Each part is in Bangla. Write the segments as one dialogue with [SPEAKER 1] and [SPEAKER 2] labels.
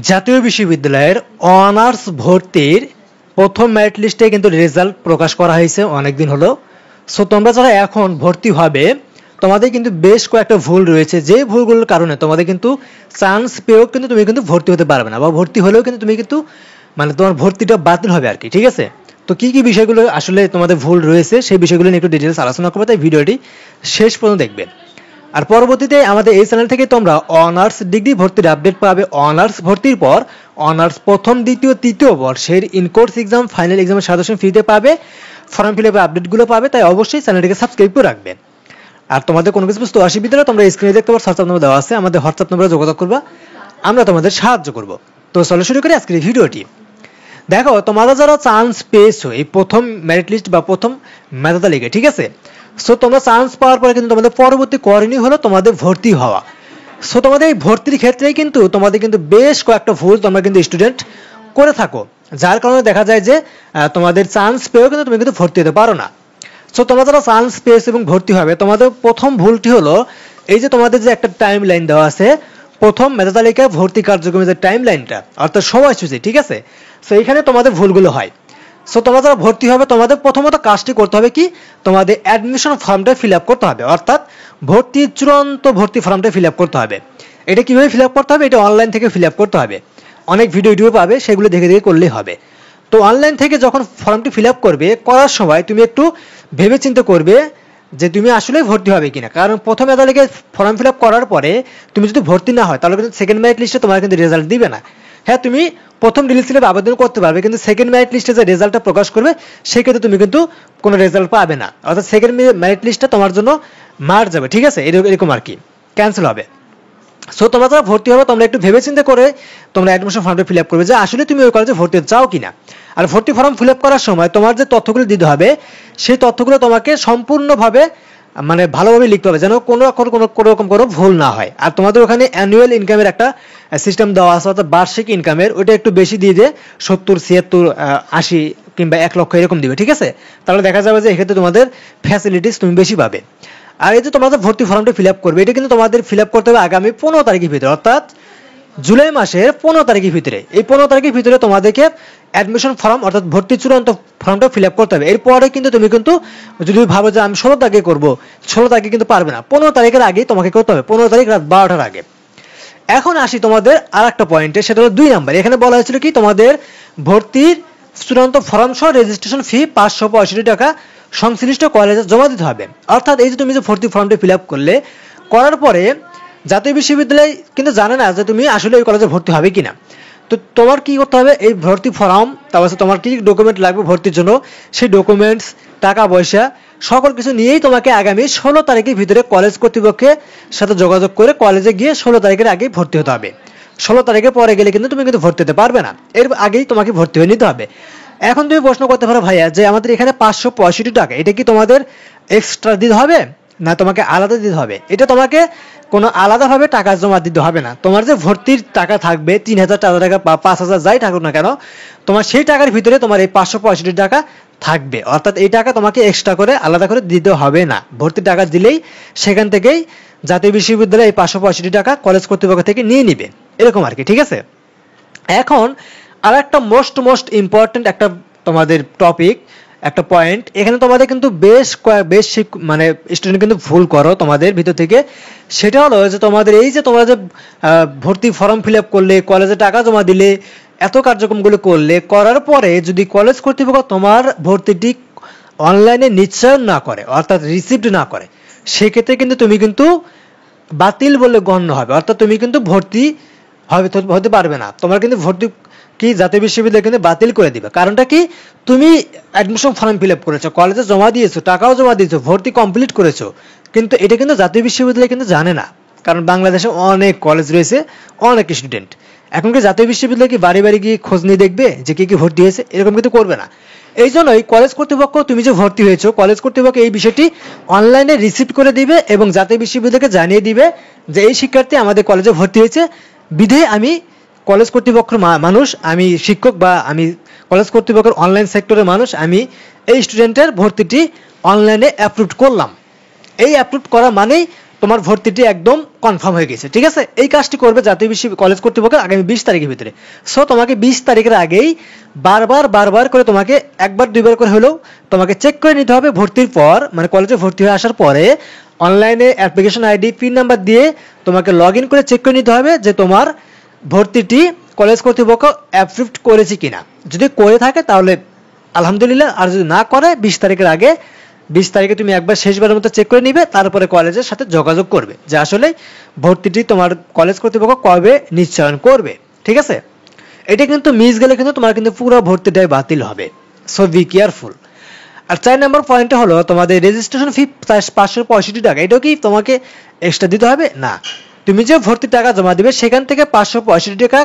[SPEAKER 1] জাতীয় বিশ্ববিদ্যালয়ের অনার্স ভর্তির প্রথম মেরিট লিস্টে কিন্তু রেজাল্ট প্রকাশ করা হয়েছে অনেকদিন হলো। সো তোমরা যারা এখন ভর্তি হবে তোমাদের কিন্তু বেশ কয়েকটা ভুল রয়েছে, যে ভুলগুলোর কারণে তোমাদের কিন্তু চান্স পেয়েও কিন্তু তুমি কিন্তু ভর্তি হতে পারবে না, বা ভর্তি হলেও কিন্তু তুমি কিন্তু মানে তোমার ভর্তিটা বাতিল হবে আর কি। ঠিক আছে, তো কি কি বিষয়গুলো আসলে তোমাদের ভুল রয়েছে সেই বিষয়গুলো নিয়ে একটু ডিটেলস আলোচনা করবো, তাই ভিডিওটি শেষ পর্যন্ত দেখবে। আর পরবর্তীতে আমাদের এই চ্যানেল থেকে তোমরা অনার্স ডিগ্রি ভর্তির আপডেট পাবে। অনার্স ভর্তির পর অনার্স প্রথম দ্বিতীয় তৃতীয় বর্ষের ইনকোর্স এক্সাম ফাইনাল এক্সামের সাজেশন ফ্রিতে পাবে, ফর্ম ফিল আপের আপডেটগুলো পাবে, তাই অবশ্যই চ্যানেলটিকে সাবস্ক্রাইব করে রাখবে। আর তোমাদের কোনো কিছু বুঝতে অসুবিধা হলে তোমরা স্ক্রিনে দেখতে পারো হোয়াটসঅ্যাপ নম্বর দেওয়া আছে, আমাদের হোয়াটসঅ্যাপ নম্বরে যোগাযোগ করবা, আমরা তোমাদের সাহায্য করব। তো চলো শুরু করি আজকের ভিডিওটি। দেখো তোমরা যারা চান্স পেয়েছো এই প্রথম মেরিট লিস্ট বা প্রথম মেধা তালিকায়, ঠিক আছে, সো তোমরা চান্স পাওয়ার পরে কিন্তু তোমাদের পরবর্তী করণীয় হলো তোমাদের ভর্তি হওয়া। সো তোমাদের এই ভর্তির ক্ষেত্রেই কিন্তু তোমাদের কিন্তু বেশ কয়েকটা ভুল তোমরা কিন্তু স্টুডেন্ট করে থাকো, যার কারণে দেখা যায় যে তোমাদের চান্স পেয়েও কিন্তু তুমি কিন্তু ভর্তি হতে পারো না। সো তোমরা যারা চান্স পেয়েছো এবং ভর্তি হবে, তোমাদের প্রথম ভুলটি হলো এই যে তোমাদের যে একটা টাইম লাইন দেওয়া আছে প্রথম মেধা তালিকায় ভর্তি কার্যক্রমের যে টাইম লাইনটা অর্থাৎ সময়সূচি, ঠিক আছে, সো এইখানে তোমাদের ভুলগুলো হয়। সো তোমরা যারা ভর্তি হবে তোমাদের প্রথমত কাজটি করতে হবে কি, তোমাদের অ্যাডমিশন ফর্মটা ফিল আপ করতে হবে, অর্থাৎ ভর্তির চূড়ান্ত ভর্তি ফর্মটা ফিল আপ করতে হবে। এটা কিভাবে ফিল আপ করতে হবে, এটা অনলাইন থেকে ফিল আপ করতে হবে, অনেক ভিডিও পাবে, সেগুলো দেখে দেখে করলেই হবে। তো অনলাইন থেকে যখন ফর্মটি ফিল আপ করবে, করার সময় তুমি একটু ভেবে চিন্তে করবে যে তুমি আসলে ভর্তি হবে কিনা, কারণ প্রথম মেধালিকে ফর্ম ফিল আপ করার পরে তুমি যদি ভর্তি না হয় তাহলে কিন্তু সেকেন্ড মেরিট লিস্টে তোমার কিন্তু রেজাল্ট দিবে না। হ্যাঁ, তুমি প্রথম ডিলিট স্লিপে আবেদন করতে পারবে, কিন্তু সেকেন্ড মেরিট লিস্টে যে রেজাল্টটা প্রকাশ করবে সেক্ষেত্রে তুমি কিন্তু কোনো রেজাল্ট পাবে না, অর্থাৎ সেকেন্ড মেরিট লিস্টটা তোমার জন্য মার যাবে, ঠিক আছে, এরকম আর কি, ক্যান্সেল হবে। সো তোমরা যারা ভর্তি হবে তোমরা একটু ভেবে চিন্তে করে তোমরা অ্যাডমিশন ফর্মটা ফিল আপ করবে যে আসলে তুমি ওই কলেজে ভর্তি হতে চাও কিনা। আর ভর্তি ফর্ম ফিল আপ করার সময় তোমার যে তথ্যগুলো দিতে হবে সেই তথ্যগুলো তোমাকে সম্পূর্ণভাবে মানে ভালোভাবে লিখতে হবে, যেন কোনো রকম কোনো ভুল না হয়। আর তোমাদের ওখানে অ্যানুয়াল ইনকামের একটা সিস্টেম দেওয়া আছে, অর্থাৎ বার্ষিক ইনকামের ওইটা একটু বেশি দিয়ে যে 70, 76, 80 কিংবা 1 লক্ষ এরকম দিবে, ঠিক আছে, তাহলে দেখা যাবে যে এক্ষেত্রে তোমাদের ফ্যাসিলিটিস তুমি বেশি পাবে। আর এই যে তোমাদের ভর্তি ফর্মটা ফিল আপ করবে, এটা কিন্তু তোমাদের ফিল আপ করতে হবে আগামী 15 তারিখের ভিতরে, অর্থাৎ জুলাই মাসের 15 তারিখের ভিতরে। এই 15 তারিখের ভিতরে তোমাদেরকে অ্যাডমিশন ফর্ম অর্থাৎ ভর্তি চূড়ান্ত ফর্মটা ফিল আপ করতে হবে। এরপরে কিন্তু তুমি কিন্তু যদি ভাবো যে আমি 16 তারিখে করবো, 16 তারিখে কিন্তু পারবে না, 15 তারিখের আগেই তোমাকে করতে হবে, 15 তারিখ রাত 12টার আগে। এখন আসি তোমাদের আর একটা পয়েন্টে, সেটা হলো 2 নাম্বার। এখানে বলা হয়েছিল কি তোমাদের ভর্তির চূড়ান্ত ফর্ম সহ রেজিস্ট্রেশন ফি 565 টাকা সংশ্লিষ্ট কলেজে জমা দিতে হবে। অর্থাৎ এই যে তুমি যে ভর্তি ফর্মটা ফিল আপ করলে, করার পরে জাতীয় বিশ্ববিদ্যালয় কিন্তু জানে না যে তুমি আসলে ওই কলেজে ভর্তি হবে কিনা। তো তোমার কি করতে হবে, এই ভর্তি ফর্ম, তারপর তোমার কি ডকুমেন্ট লাগবে ভর্তির জন্য, সেই ডকুমেন্টস, টাকা পয়সা সকল কিছু নিয়েই তোমাকে আগামী 16 তারিখের ভিতরে কলেজ কর্তৃপক্ষের সাথে যোগাযোগ করে কলেজে গিয়ে 16 তারিখের আগেই ভর্তি হতে হবে। 16 তারিখের পরে গেলে কিন্তু তুমি কিন্তু ভর্তি হতে পারবে না, এর আগেই তোমাকে ভর্তি হয়ে নিতে হবে। এখন তুমি প্রশ্ন করতে পারো ভাইয়া যে আমাদের এখানে 565 টাকা, এটা কি তোমাদের এক্সট্রা দিতে হবে না তোমাকে আলাদা দিতে হবে? এটা তোমাকে কোনো আলাদাভাবে টাকা জমা দিতে হবে না। তোমার যে ভর্তির টাকা থাকবে 3000, 4000 টাকা বা 5000 যাই থাকুক না কেন, তোমার সেই টাকার ভিতরে তোমার এই 565 টাকা থাকবে, অর্থাৎ এই টাকা তোমাকে এক্সট্রা করে আলাদা করে দিতে হবে না। ভর্তির টাকা দিলেই সেখান থেকেই জাতীয় বিশ্ববিদ্যালয় এই 565 টাকা কলেজ কর্তৃপক্ষ থেকে নিয়ে নিবে, এরকম আর কি, ঠিক আছে। এখন আর একটা মোস্ট ইম্পর্টেন্ট একটা তোমাদের টপিক, একটা পয়েন্ট, এখানে তোমাদের কিন্তু বেশ মানে স্টুডেন্ট কিন্তু ভুল করো তোমাদের ভিতর থেকে। সেটা হলো যে তোমাদের এই যে তোমরা যে ভর্তি ফর্ম ফিল আপ করলে, কলেজে টাকা জমা দিলে, এত কার্যক্রমগুলো করলে, করার পরে যদি কলেজ কর্তৃপক্ষ তোমার ভর্তিটি অনলাইনে নিশ্চয়ন না করে অর্থাৎ রিসিভড না করে, সেক্ষেত্রে কিন্তু তুমি কিন্তু বাতিল বলে গণ্য হবে, অর্থাৎ তুমি কিন্তু ভর্তি হতে পারবে না। তোমার কিন্তু ভর্তি কি জাতীয় বিশ্ববিদ্যালয় কিন্তু বাতিল করে দিবে। কারণটা কি, তুমি অ্যাডমিশন ফর্ম ফিল আপ করেছো, কলেজে জমা দিয়েছো, টাকাও জমা দিয়েছো, ভর্তি কমপ্লিট করেছো, কিন্তু এটা কিন্তু জাতীয় বিশ্ববিদ্যালয় কিন্তু জানে না, কারণ বাংলাদেশে অনেক কলেজ রয়েছে, অনেক স্টুডেন্ট। এখন কি জাতীয় বিশ্ববিদ্যালয় কি বাড়ি বাড়ি গিয়ে খোঁজ নিয়ে দেখবে যে কি কি ভর্তি হয়েছে? এরকম কিন্তু করবে না। এই জন্যই কলেজ কর্তৃপক্ষ, তুমি যে ভর্তি হয়েছো, কলেজ কর্তৃপক্ষ এই বিষয়টি অনলাইনে রিসিভ করে দিবে এবং জাতীয় বিশ্ববিদ্যালয়কে জানিয়ে দিবে যে এই শিক্ষার্থী আমাদের কলেজে ভর্তি হয়েছে, বিধে আমি কলেজ কর্তৃপক্ষের মানুষ, আমি শিক্ষক বা আমি কলেজ কর্তৃপক্ষের অনলাইন সেক্টরের মানুষ, আমি এই স্টুডেন্টের ভর্তিটি অনলাইনে অ্যাপ্রুভ করলাম। এই অ্যাপ্রুভ করা মানেই তোমার ভর্তিটি একদম কনফার্ম হয়ে গেছে, ঠিক আছে। এই কাজটি করবে জাতীয় বিশ্ববিদ্যালয় কলেজ কর্তৃপক্ষ আগামী 20 তারিখের ভিতরে। সো তোমাকে 20 তারিখের আগেই বারবার করে তোমাকে একবার দুইবার করে হলেও তোমাকে চেক করে নিতে হবে। ভর্তির পর মানে কলেজে ভর্তি হয়ে আসার পরে অনলাইনে অ্যাপ্লিকেশন আইডি পিন নাম্বার দিয়ে তোমাকে লগ ইন করে চেক করে নিতে হবে যে তোমার ভর্তিটি কলেজ কর্তৃপক্ষ অ্যাপ্রুভড করেছে কিনা। যদি করে থাকে তাহলে আলহামদুলিল্লাহ, আর যদি না করে 20 তারিখের আগে 20 তারিখে তুমি একবার শেষবারের মতো চেক করে নিবে, তারপরে কলেজের সাথে যোগাযোগ করবে যে আসলে ভর্তিটি তোমার কলেজ কর্তৃপক্ষ কবে নিশ্চয়ন করবে, ঠিক আছে। এটা কিন্তু মিস গেলে কিন্তু তোমার কিন্তু পুরো ভর্তিটাই বাতিল হবে। So be careful. আর 4 নম্বর পয়েন্টটা হলো তোমাদের রেজিস্ট্রেশন ফি 565 টাকা। এটাও কি তোমাকে এক্সট্রা দিতে হবে? না, তুমি যে ভর্তি টাকা জমা দিবে সেখান থেকে 565 টাকা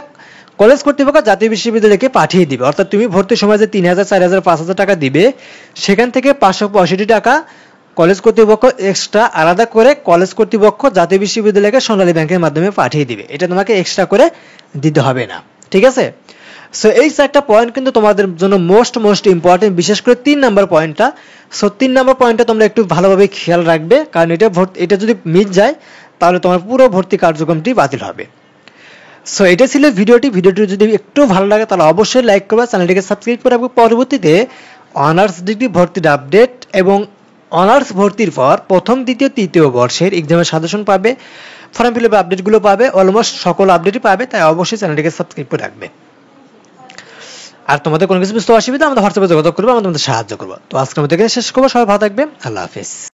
[SPEAKER 1] কলেজ কর্তৃপক্ষ জাতীয় বিশ্ববিদ্যালয়কে পাঠিয়ে দিবে। অর্থাৎ তুমি ভর্তির সময় যে 3000, 4000, 5000 টাকা দিবে সেখান থেকে 565 টাকা কলেজ কর্তৃপক্ষ এক্সট্রা আলাদা করে কলেজ কর্তৃপক্ষ জাতীয় বিশ্ববিদ্যালয়কে সোনালী ব্যাংকের মাধ্যমে পাঠিয়ে দিবে। এটা তোমাকে এক্সট্রা করে দিতে হবে না, ঠিক আছে। সো এই 4টা পয়েন্ট কিন্তু তোমাদের জন্য মোস্ট ইম্পর্টেন্ট, বিশেষ করে 3 নাম্বার পয়েন্টটা। সো 3 নাম্বার পয়েন্টটা তোমরা একটু ভালোভাবে খেয়াল রাখবে, কারণ এটা যদি মিস যায় তাহলে তোমার পুরো ভর্তি কার্যক্রমটি বাতিল হবে। সো এটা ছিল ভিডিওটি যদি একটু ভালো লাগে তাহলে অবশ্যই লাইক করবে, চ্যানেলটিকে সাবস্ক্রাইব করে রাখবে। পরবর্তীতে অনার্স ডিগ্রি ভর্তির আপডেট এবং অনার্স ভর্তির পর প্রথম, দ্বিতীয়, তৃতীয় বর্ষের এক্সামের সাজেশন পাবে, ফর্ম ফিল আপ আপডেটগুলো পাবে, অলমোস্ট সকল আপডেটই পাবে। তাই অবশ্যই চ্যানেলটিকে সাবস্ক্রাইব করে রাখবে। আর তোমাদের কোনো কিছু বুঝতে অসুবিধা আমাদের হোয়াটসঅ্যাপে যোগাযোগ করবে, আমরা তোমাদের সাহায্য করবো। তো আজকের মতো এখানে শেষ করবো। সবাই ভালো থাকবে। আল্লাহ হাফেজ।